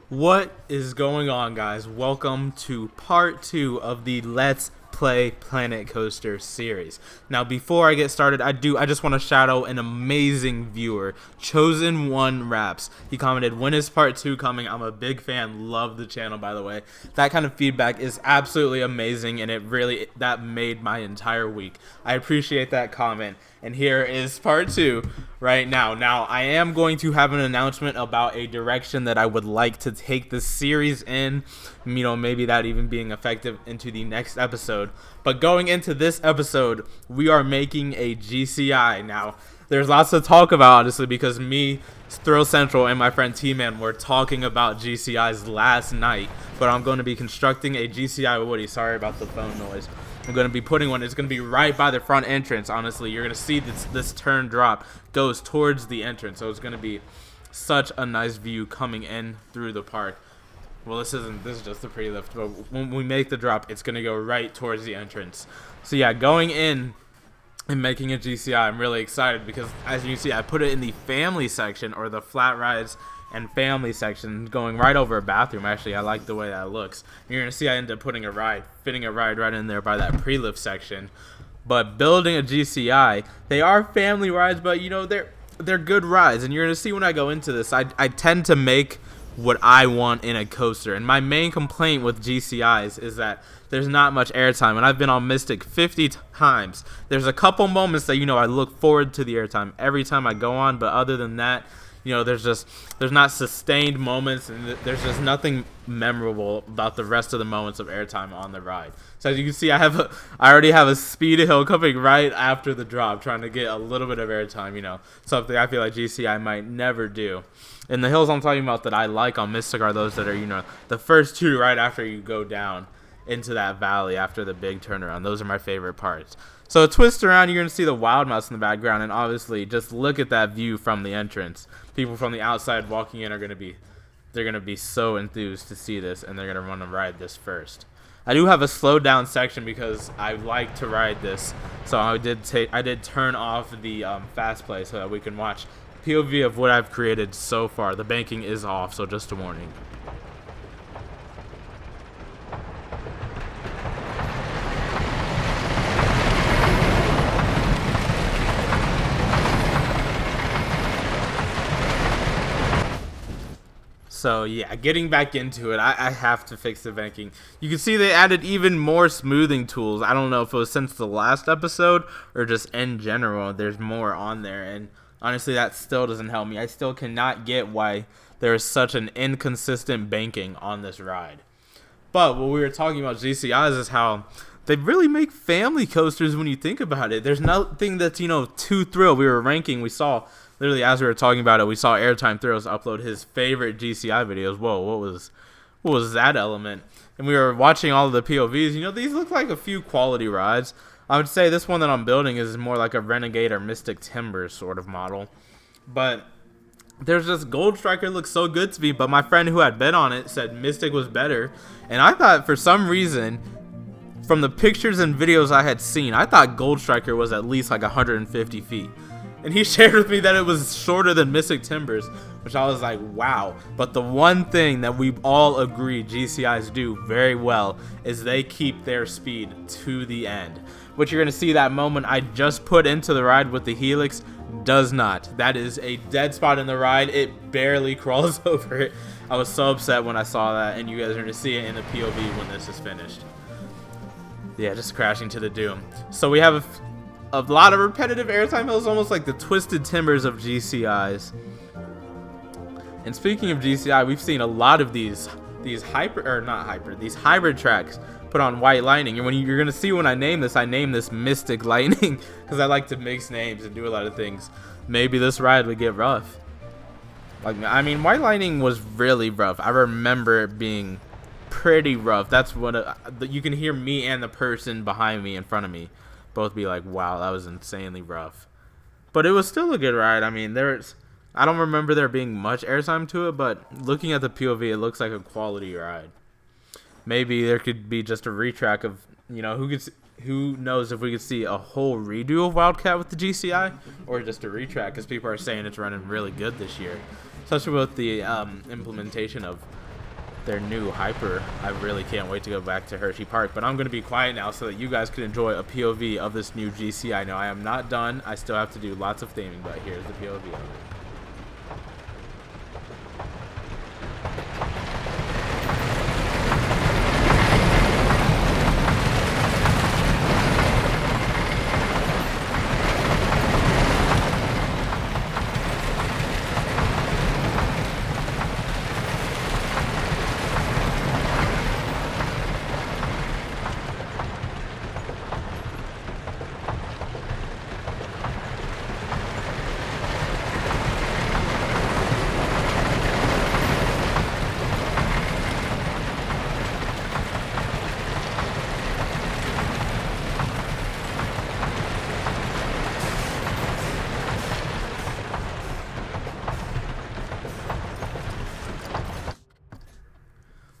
What is going on, guys? Welcome to part 2 of the Let's Play Planet Coaster series. Now, before I get started, I just want to shout out an amazing viewer, Chosen One Raps. He commented, "When is part 2 coming?" I'm a big fan. Love the channel, by the way. That kind of feedback is absolutely amazing, and that made my entire week. I appreciate that comment. And here is part 2 right now. Now, I am going to have an announcement about a direction that I would like to take this series in. Maybe that even being effective into the next episode. But going into this episode, we are making a GCI. Now, there's lots to talk about, honestly, because me, Thrill Central, and my friend T-Man were talking about GCIs last night. But I'm going to be constructing a GCI Woody. Sorry about the phone noise. I'm going to be putting one. It's going to be right by the front entrance, honestly. You're going to see this turn drop goes towards the entrance. So it's going to be such a nice view coming in through the park. Well, this is just the pre-lift, but when we make the drop, it's going to go right towards the entrance. So yeah, going in and making a GCI, I'm really excited because, as you can see, I put it in the family section, or the flat rides and family section, going right over a bathroom. Actually, I like the way that looks. You're going to see I end up fitting a ride right in there by that pre-lift section. But building a GCI, they are family rides, but they're good rides. And you're going to see when I go into this, I tend to make what I want in a coaster. And my main complaint with GCIs is that there's not much airtime. And I've been on Mystic 50 times. There's a couple moments that I look forward to the airtime every time I go on, but other than that, there's not sustained moments, and there's just nothing memorable about the rest of the moments of airtime on the ride. So as you can see, I already have a speed hill coming right after the drop, trying to get a little bit of airtime. Something I feel like GCI might never do. And the hills I'm talking about that I like on Mystic are those that are the first two right after you go down into that valley after the big turnaround. Those are my favorite parts. So twist around, you're going to see the Wild Mouse in the background, and obviously just look at that view from the entrance. People from the outside walking in are going to be so enthused to see this, and they're going to want to ride this first. I do have a slowed down section because I like to ride this, so I did turn off the fast play so that we can watch POV of what I've created so far. The banking is off, so just a warning. So yeah, getting back into it, I have to fix the banking. You can see they added even more smoothing tools. I don't know if it was since the last episode or just in general. There's more on there, and honestly, that still doesn't help me. I still cannot get why there is such an inconsistent banking on this ride. But what we were talking about GCIs is how they really make family coasters when you think about it. There's nothing that's too thrill. We were ranking. We saw literally as we were talking about it. We saw Airtime Thrills upload his favorite GCI videos. Whoa, what was that element? And we were watching all of the POVs. These look like a few quality rides. I would say this one that I'm building is more like a Renegade or Mystic Timbers sort of model. But there's just Gold Striker looks so good to me, but my friend who had bet on it said Mystic was better. And I thought for some reason, from the pictures and videos I had seen, I thought Gold Striker was at least like 150 feet. And he shared with me that it was shorter than Mystic Timbers, which I was like, wow. But the one thing that we all agree GCIs do very well is they keep their speed to the end. Which you're going to see that moment I just put into the ride with the Helix does not. That is a dead spot in the ride. It barely crawls over it. I was so upset when I saw that, and you guys are going to see it in the POV when this is finished. Yeah, just crashing to the doom. So we have a lot of repetitive airtime hills, almost like the Twisted Timbers of GCIs. And speaking of GCI, we've seen a lot of these hybrid tracks put on White Lightning. And you're gonna see when I name this Mystic Lightning because I like to mix names and do a lot of things. Maybe this ride would get rough. White Lightning was really rough. I remember it being pretty rough. That's what you can hear me and the person behind me in front of me both be like, wow, that was insanely rough. But it was still a good ride. I don't remember there being much airtime to it, but looking at the POV, it looks like a quality ride. Maybe there could be just a retrack of, who knows if we could see a whole redo of Wildcat with the GCI, or just a retrack, because people are saying it's running really good this year. Especially with the implementation of their new hyper. I really can't wait to go back to Hershey Park, but I'm going to be quiet now so that you guys can enjoy a POV of this new GCI. Now, I am not done. I still have to do lots of theming, but here's the POV of it.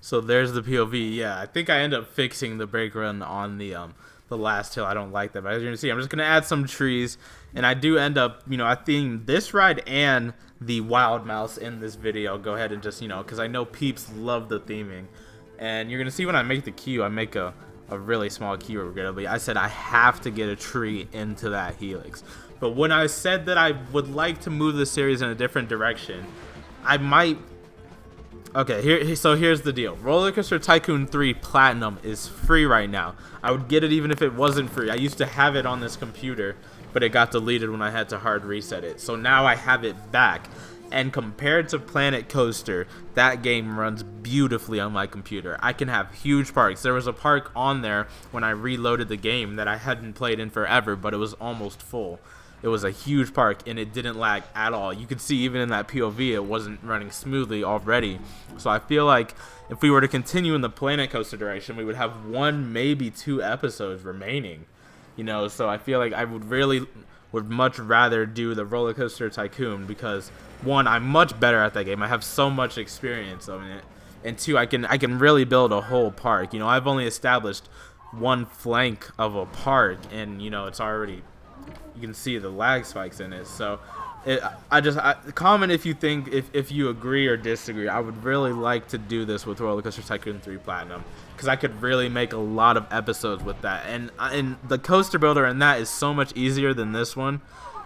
So there's the POV. Yeah, I think I end up fixing the brake run on the last hill. I don't like that, but as you're gonna see, I'm just gonna add some trees, and I do end up, I themed this ride and the Wild Mouse in this video. Go ahead and just, because I know peeps love the theming, and you're gonna see when I make the queue, I make a really small queue, regrettably. I said I have to get a tree into that helix, but when I said that I would like to move the series in a different direction, I might. Okay, so here's the deal. Roller Coaster Tycoon 3 Platinum is free right now. I would get it even if it wasn't free. I used to have it on this computer, but it got deleted when I had to hard reset it. So now I have it back. And compared to Planet Coaster, that game runs beautifully on my computer. I can have huge parks. There was a park on there when I reloaded the game that I hadn't played in forever, but it was almost full. It was a huge park, and it didn't lag at all. You could see even in that POV, it wasn't running smoothly already. So I feel like if we were to continue in the Planet Coaster direction, we would have 1, maybe 2 episodes remaining. So I feel like I would much rather do the Roller Coaster Tycoon because, 1, I'm much better at that game. I have so much experience on it. And 2, I can really build a whole park. I've only established one flank of a park, and, it's already... You can see the lag spikes in it. So comment if you think, if you agree or disagree. I would really like to do this with Roller Coaster Tycoon 3 Platinum because I could really make a lot of episodes with that. And the coaster builder in that is so much easier than this one.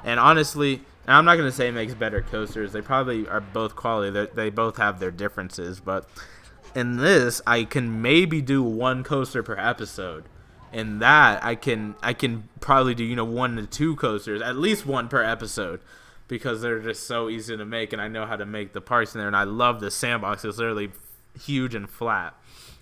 And honestly, and I'm not going to say it makes better coasters. They probably are both quality. They both have their differences. But in this, I can maybe do 1 coaster per episode. In that, I can probably do 1 to 2 coasters, at least 1 per episode, because they're just so easy to make, and I know how to make the parks in there, and I love the sandbox. It's literally huge and flat.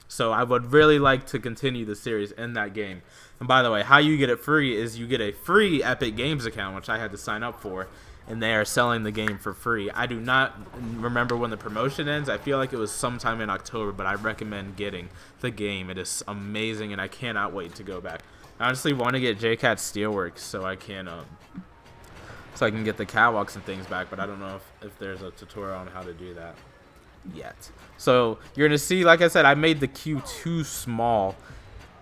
So I would really like to continue the series in that game. And by the way, how you get it free is you get a free Epic Games account, which I had to sign up for, and they are selling the game for free. I do not remember when the promotion ends. I feel like it was sometime in October, but I recommend getting the game. It is amazing, and I cannot wait to go back. I honestly want to get JCat Steelworks so I can get the catwalks and things back, but I don't know if there's a tutorial on how to do that yet. So you're gonna see, like I said, I made the queue too small.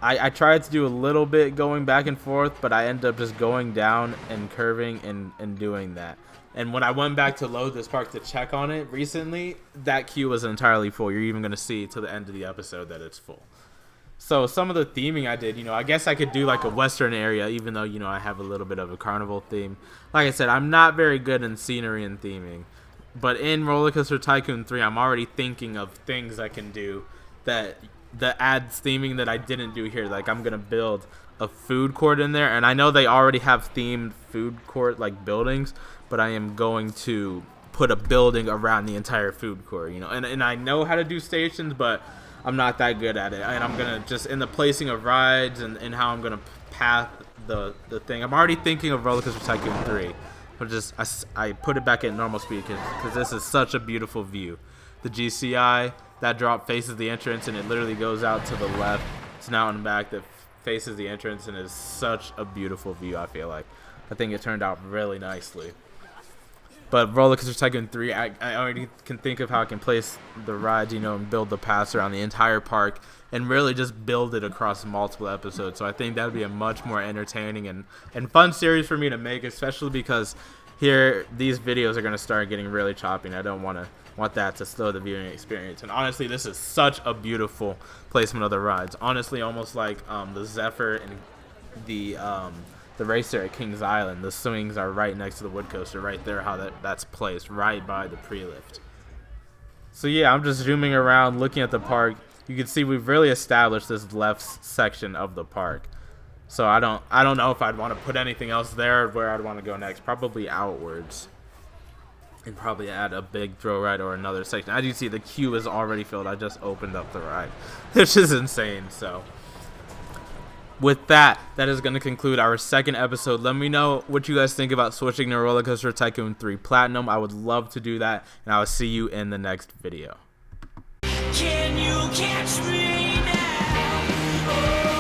I tried to do a little bit going back and forth, but I ended up just going down and curving and doing that. And when I went back to load this park to check on it recently, that queue was entirely full. You're even going to see to the end of the episode that it's full. So some of the theming I did, I guess I could do like a western area, even though, I have a little bit of a carnival theme. Like I said, I'm not very good in scenery and theming. But in Roller Coaster Tycoon 3, I'm already thinking of things I can do that adds theming that I didn't do here. Like, I'm going to build a food court in there. And I know they already have themed food court, like, buildings. But I am going to put a building around the entire food court, And I know how to do stations, but I'm not that good at it. And I'm going to just, in the placing of rides and how I'm going to path the thing. I'm already thinking of Roller Coaster Tycoon 3. But I put it back at normal speed because this is such a beautiful view. The GCI, that drop faces the entrance, and it literally goes out to the left. It's now in the back that faces the entrance, and is such a beautiful view, I feel like. I think it turned out really nicely. But Roller Coaster Tycoon 3, I already can think of how I can place the rides, and build the paths around the entire park and really just build it across multiple episodes. So I think that would be a much more entertaining and fun series for me to make, especially because here these videos are gonna start getting really choppy, and I don't want that to slow the viewing experience. And honestly, this is such a beautiful placement of the rides. Honestly, almost like the Zephyr and the racer at Kings Island. The swings are right next to the wood coaster, right there. How that's placed right by the pre-lift. So yeah, I'm just zooming around, looking at the park. You can see we've really established this left section of the park. So I don't know if I'd want to put anything else there, where I'd want to go next. Probably outwards. And probably add a big throw ride or another section. As you see, the queue is already filled. I just opened up the ride, which is insane. So with that is going to conclude our second episode. Let me know what you guys think about switching to Roller Coaster Tycoon 3 Platinum. I would love to do that, and I will see you in the next video. Can you catch me now?